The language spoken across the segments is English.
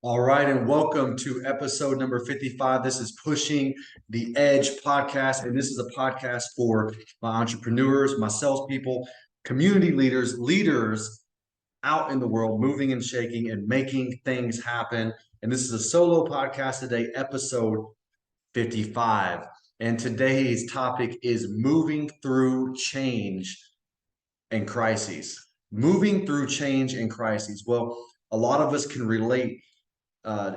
All right, and welcome to episode number 55. This is Pushing the Edge podcast, and this is a podcast for my entrepreneurs, my salespeople, community leaders, leaders out in the world, moving and shaking and making things happen. And this is a solo podcast today, episode 55. And today's topic is moving through change and crises. Moving through change and crises. Well, a lot of us can relate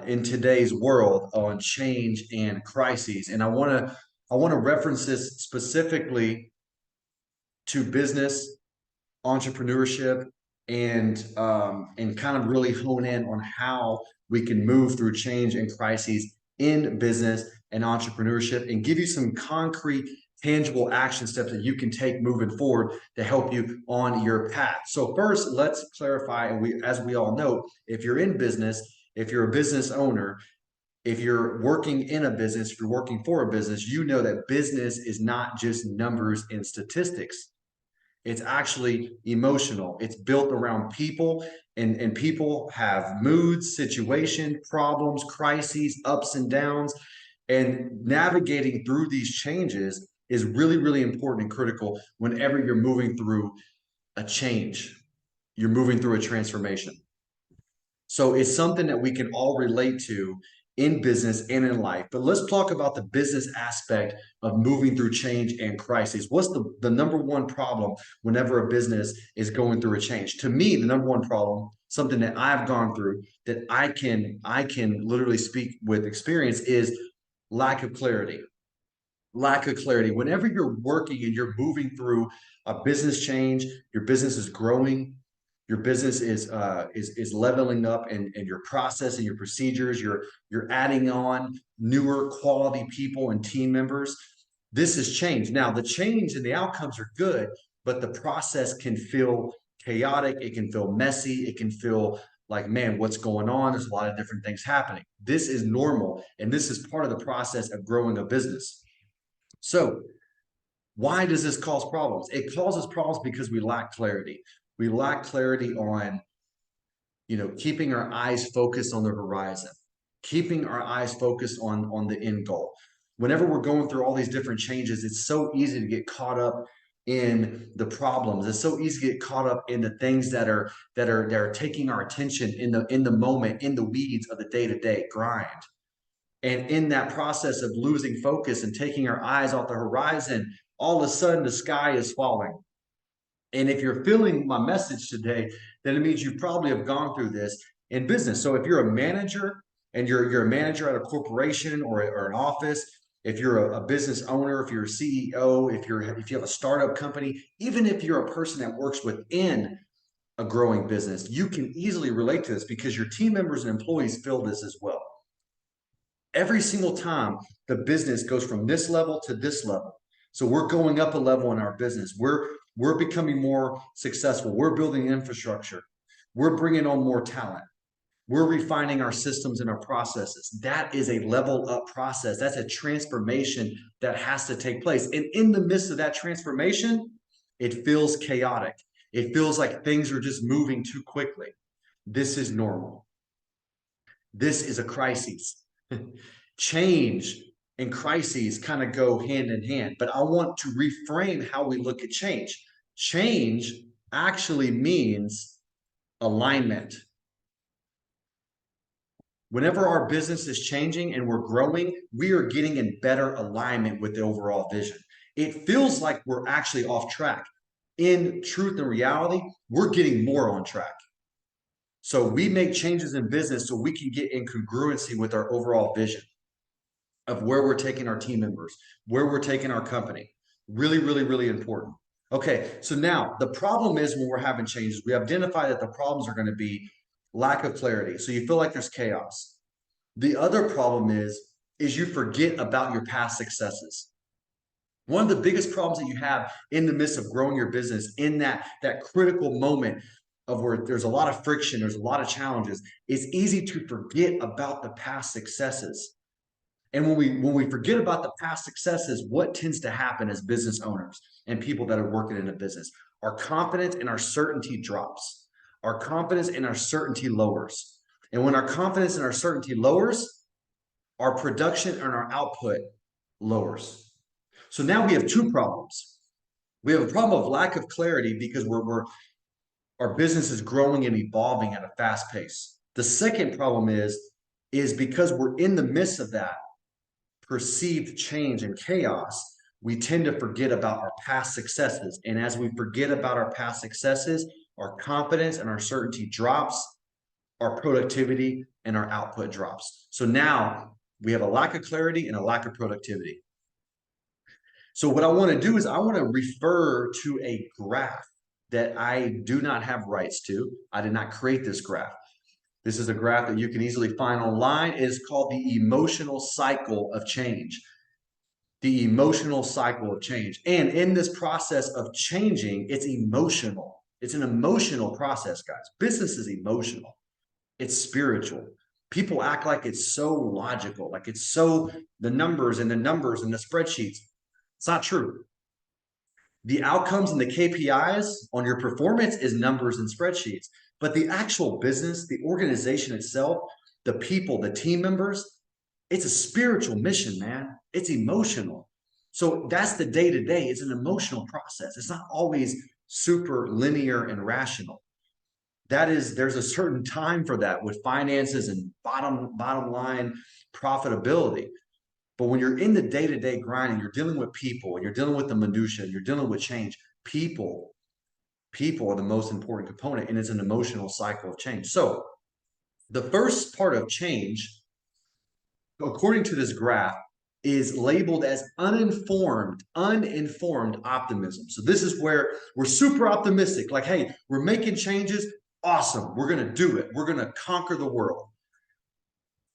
in today's world on change and crises. And I want to reference this specifically to business, entrepreneurship, and kind of really hone in on how we can move through change and crises in business and entrepreneurship, and give you some concrete tangible action steps that you can take moving forward to help you on your path. So first, let's clarify, and as we all know, if you're in business, if you're a business owner, if you're working in a business, if you're working for a business, you know that business is not just numbers and statistics. It's actually emotional. It's built around people, and people have moods, situation, problems, crises, ups and downs. And navigating through these changes is really, really important and critical whenever you're moving through a change. You're moving through a transformation. So it's something that we can all relate to in business and in life. But let's talk about the business aspect of moving through change and crisis. What's the number one problem whenever a business is going through a change? To me, the number one problem, something that I've gone through that I can literally speak with experience, is lack of clarity. Lack of clarity. Whenever you're working and you're moving through a business change, your business is growing, your business is leveling up, and your process and your procedures, you're adding on newer quality people and team members. This is change. Now, the change and the outcomes are good, but the process can feel chaotic. It can feel messy. It can feel like, man, what's going on? There's a lot of different things happening. This is normal, and this is part of the process of growing a business. So, why does this cause problems? It causes problems because we lack clarity. We lack clarity on, keeping our eyes focused on the horizon, keeping our eyes focused on the end goal. Whenever we're going through all these different changes, it's so easy to get caught up in the problems. It's so easy to get caught up in the things that are taking our attention in the moment, in the weeds of the day-to-day grind. And in that process of losing focus and taking our eyes off the horizon, all of a sudden the sky is falling. And if you're feeling my message today, then it means you probably have gone through this in business. So if you're a manager and you're a manager at a corporation or an office, if you're a business owner, if you're a CEO, if you have a startup company, even if you're a person that works within a growing business, you can easily relate to this because your team members and employees feel this as well. Every single time the business goes from this level to this level. So we're going up a level in our business. We're becoming more successful. We're building infrastructure. We're bringing on more talent. We're refining our systems and our processes. That is a level up process. That's a transformation that has to take place. And in the midst of that transformation, it feels chaotic. It feels like things are just moving too quickly. This is normal. This is a crisis. Change and crises kind of go hand in hand, but I want to reframe how we look at change. Change actually means alignment. Whenever our business is changing and we're growing, we are getting in better alignment with the overall vision. It feels like we're actually off track. In truth and reality, we're getting more on track. So we make changes in business so we can get in congruency with our overall vision of where we're taking our team members, where we're taking our company. Really, really, really important. Okay, so now the problem is when we're having changes, we identify that the problems are going to be lack of clarity. So you feel like there's chaos. The other problem is you forget about your past successes. One of the biggest problems that you have in the midst of growing your business, in that critical moment of where there's a lot of friction, there's a lot of challenges, it's easy to forget about the past successes. And when we forget about the past successes, what tends to happen as business owners and people that are working in a business? Our confidence and our certainty drops. Our confidence and our certainty lowers. And when our confidence and our certainty lowers, our production and our output lowers. So now we have two problems. We have a problem of lack of clarity because our business is growing and evolving at a fast pace. The second problem is because we're in the midst of that perceived change and chaos, we tend to forget about our past successes. And as we forget about our past successes, our confidence and our certainty drops, our productivity and our output drops. So now we have a lack of clarity and a lack of productivity. So what I want to do is I want to refer to a graph that I do not have rights to. I did not create this graph. This is a graph that you can easily find online. It is called the emotional cycle of change. The emotional cycle of change. And in this process of changing, it's emotional. It's an emotional process, guys. Business is emotional. It's spiritual. People act like it's so logical, like it's so the numbers and the spreadsheets. It's not true. The outcomes and the KPIs on your performance is numbers and spreadsheets. But the actual business, the organization itself, the people, the team members, it's a spiritual mission, man. It's emotional. So that's the day-to-day. It's an emotional process. It's not always super linear and rational. There's a certain time for that with finances and bottom line profitability. But when you're in the day-to-day grind and you're dealing with people and you're dealing with the minutia and you're dealing with change, people are the most important component, and it's an emotional cycle of change. So the first part of change, according to this graph, is labeled as uninformed optimism. So this is where we're super optimistic, like, hey, we're making changes, awesome, we're going to do it, we're going to conquer the world.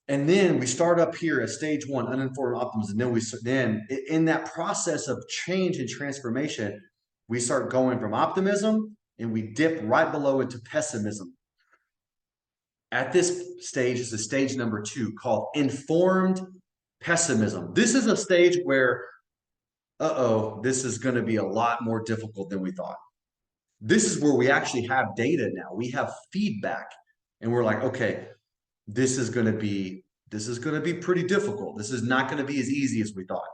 And then we start up here at stage one, uninformed optimism. And then in that process of change and transformation, we start going from optimism and we dip right below into pessimism. At this stage is the stage number 2 called informed pessimism. This is a stage where, this is going to be a lot more difficult than we thought. This is where we actually have data now. We have feedback and we're like, okay, this is going to be pretty difficult. This is not going to be as easy as we thought.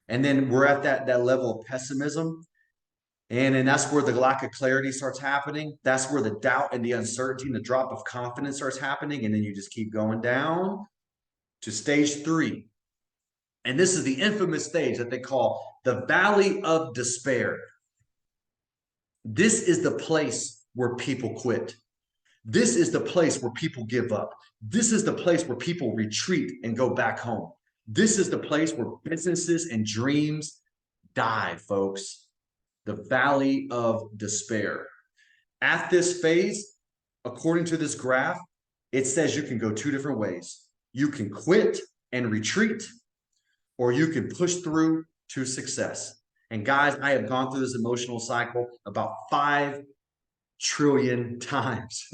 And then we're at that level of pessimism. And that's where the lack of clarity starts happening. That's where the doubt and the uncertainty and the drop of confidence starts happening. And then you just keep going down to stage 3. And this is the infamous stage that they call the valley of despair. This is the place where people quit. This is the place where people give up. This is the place where people retreat and go back home. This is the place where businesses and dreams die, folks. The valley of despair. At this phase, according to this graph, it says you can go 2 different ways. You can quit and retreat, or you can push through to success. And guys, I have gone through this emotional cycle about 5 trillion times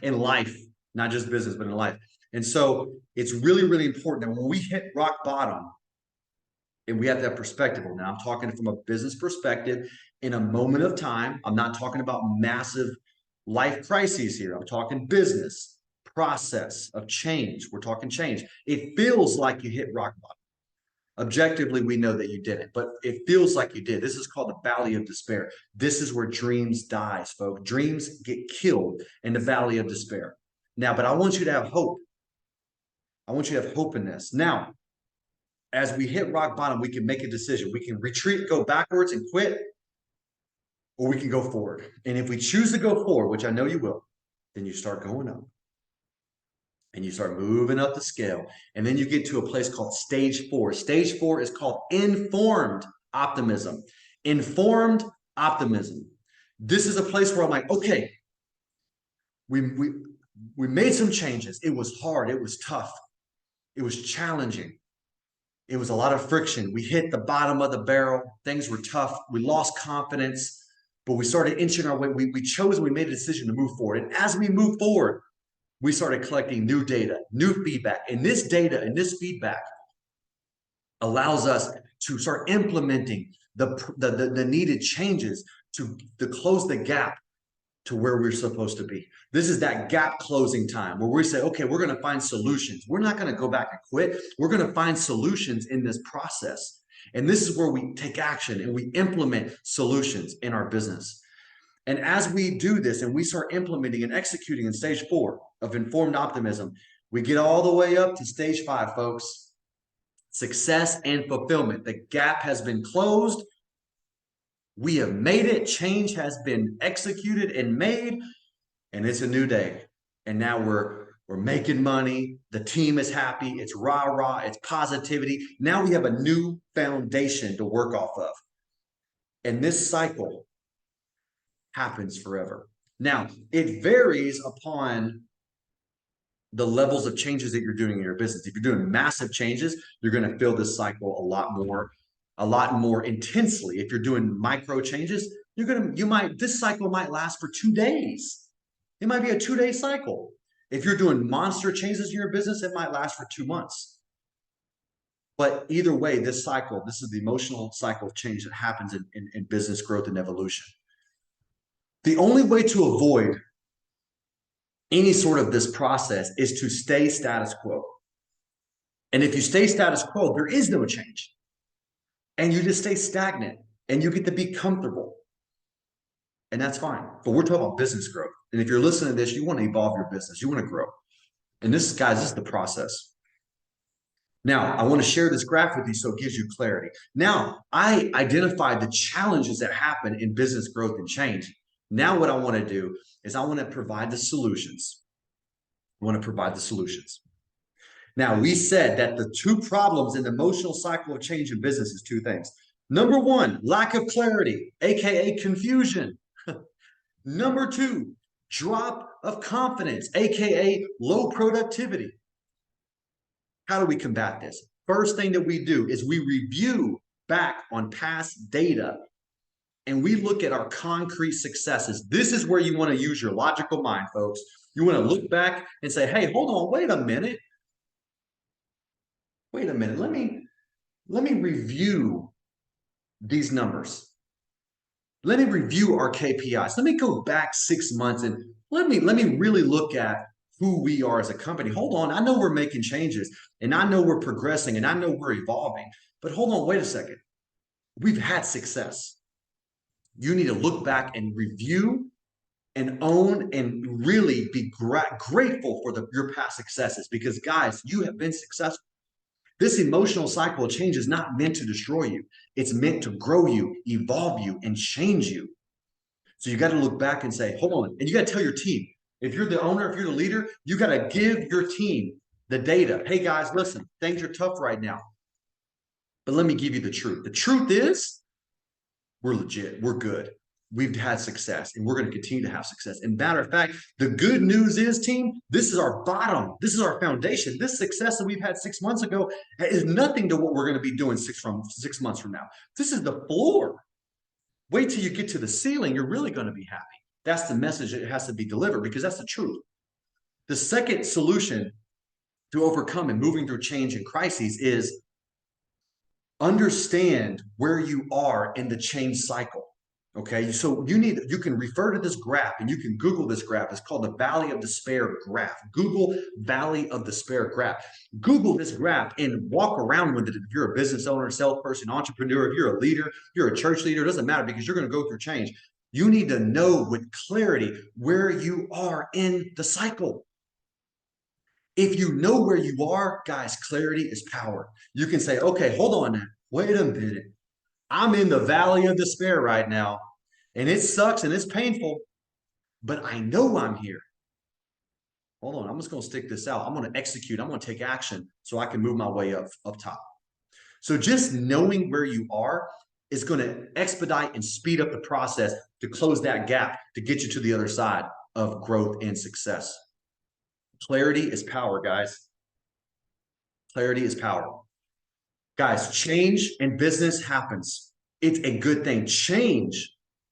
in life, not just business, but in life. And so it's really, really important that when we hit rock bottom, and we have that perspective. Now I'm talking from a business perspective in a moment of time. I'm not talking about massive life crises here. I'm talking business process of change. We're talking change. It feels like you hit rock bottom. Objectively, we know that you didn't, but it feels like you did. This is called the valley of despair. This is where dreams dies, folks. Dreams get killed in the valley of despair. Now, but I want you to have hope. I want you to have hope in this. Now, as we hit rock bottom, we can make a decision. We can retreat, go backwards and quit, or we can go forward. And if we choose to go forward, which I know you will, then you start going up. And you start moving up the scale. And then you get to a place called stage 4. Stage 4 is called informed optimism. Informed optimism. This is a place where I'm like, okay, we made some changes. It was hard. It was tough. It was challenging. It was a lot of friction. We hit the bottom of the barrel. Things were tough. We lost confidence, but we started inching our way. We chose and we made a decision to move forward. And as we move forward, we started collecting new data, new feedback. And this data and this feedback allows us to start implementing the needed changes to close the gap to where we're supposed to be. This is that gap closing time where we say, okay, we're going to find solutions. We're not going to go back and quit. We're going to find solutions in this process. And this is where we take action and we implement solutions in our business. And as we do this and we start implementing and executing in stage 4 of informed optimism, we get all the way up to stage 5, folks. Success and fulfillment. The gap has been closed. We have made it. Change has been executed and made, and it's a new day. And now we're making money. The team is happy. It's rah rah. It's positivity. Now we have a new foundation to work off of. And this cycle happens forever. Now, it varies upon the levels of changes that you're doing in your business. If you're doing massive changes, you're going to feel this cycle a lot more intensely. If you're doing micro changes, this cycle might last for 2 days. It might be a 2-day cycle. If you're doing monster changes in your business, it might last for 2 months. But either way, this is the emotional cycle of change that happens in business growth and evolution. The only way to avoid any sort of this process is to stay status quo. And if you stay status quo, there is no change. And you just stay stagnant and you get to be comfortable. And that's fine. But we're talking about business growth. And if you're listening to this, you want to evolve your business. You want to grow. And this is the process. Now, I want to share this graph with you so it gives you clarity. Now, I identified the challenges that happen in business growth and change. Now, what I want to do is I want to provide the solutions. Now, we said that the 2 problems in the emotional cycle of change in business is 2 things. Number 1, lack of clarity, aka confusion. Number 2, drop of confidence, aka low productivity. How do we combat this? First thing that we do is we review back on past data and we look at our concrete successes. This is where you want to use your logical mind, folks. You want to look back and say, hey, hold on, wait a minute. Let me review these numbers. Let me review our KPIs. Let me go back 6 months and let me really look at who we are as a company. Hold on, I know we're making changes and I know we're progressing and I know we're evolving, but hold on, wait a second. We've had success. You need to look back and review and own and really be grateful for your past successes because, guys, you have been successful. This emotional cycle of change is not meant to destroy you. It's meant to grow you, evolve you, and change you. So you got to look back and say, hold on. And you got to tell your team. If you're the owner, if you're the leader, you got to give your team the data. Hey, guys, listen, things are tough right now. But let me give you the truth. The truth is we're legit. We're good. We've had success and we're going to continue to have success. And matter of fact, the good news is, team, this is our bottom. This is our foundation. This success that we've had 6 months ago is nothing to what we're going to be doing 6 months from now. This is the floor. Wait till you get to the ceiling. You're really going to be happy. That's the message that has to be delivered because that's the truth. The second solution to overcome and moving through change and crises is understand where you are in the change cycle. Okay, so you can refer to this graph and you can Google this graph. It's called the Valley of Despair graph. Google Valley of Despair graph. Google this graph and walk around with it. If you're a business owner, salesperson, entrepreneur, if you're a leader, you're a church leader, it doesn't matter because you're going to go through change. You need to know with clarity where you are in the cycle. If you know where you are, guys, clarity is power. You can say, okay, hold on now. Wait a minute. I'm in the Valley of Despair right now, and it sucks and it's painful, but I know I'm here. Hold on, I'm just going to stick this out. I'm going to execute. I'm going to take action so I can move my way up top. So just knowing where you are is going to expedite and speed up the process to close that gap to get you to the other side of growth and success. Clarity is power, guys. Clarity is power. Guys, change in business happens. It's a good thing. Change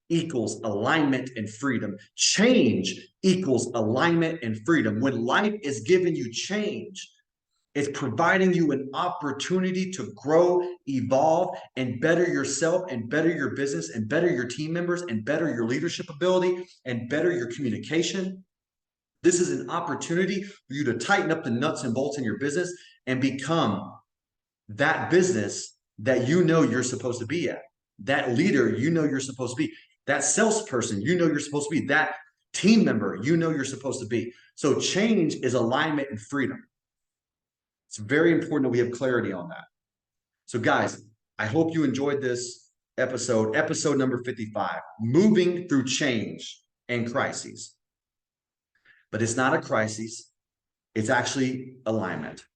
equals alignment and freedom. Change equals alignment and freedom. When life is giving you change, It's providing you an opportunity to grow, evolve, and better yourself and better your business and better your team members and better your leadership ability and better your communication. This is an opportunity for you to tighten up the nuts and bolts in your business and become that business that you know you're supposed to be at, that leader you know you're supposed to be, that salesperson you know you're supposed to be, that team member you know you're supposed to be. So change is alignment and freedom. It's very important that we have clarity on that. So guys, I hope you enjoyed this episode number 55, moving through change and crises. But it's not a crisis. It's actually alignment.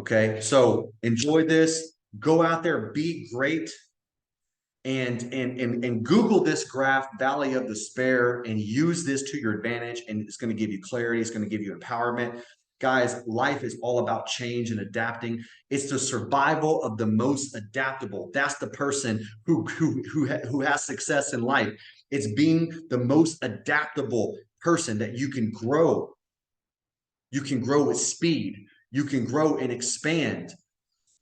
Okay. So enjoy this. Go out there, be great. And Google this graph, Valley of Despair, and use this to your advantage. And it's going to give you clarity. It's going to give you empowerment. Guys, life is all about change and adapting. It's the survival of the most adaptable. That's the person who has success in life. It's being the most adaptable person that you can grow. You can grow with speed. You can grow and expand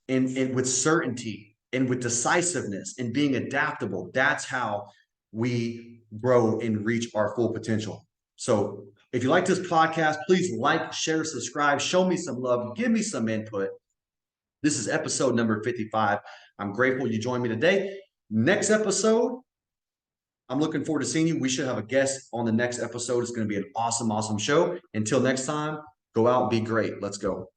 and with certainty and with decisiveness and being adaptable. That's how we grow and reach our full potential. So if you like this podcast, please like, share, subscribe, show me some love, give me some input. This is episode number 55. I'm grateful you joined me today. Next episode, I'm looking forward to seeing you. We should have a guest on the next episode. It's going to be an awesome, awesome show. Until next time, go out, be great. Let's go.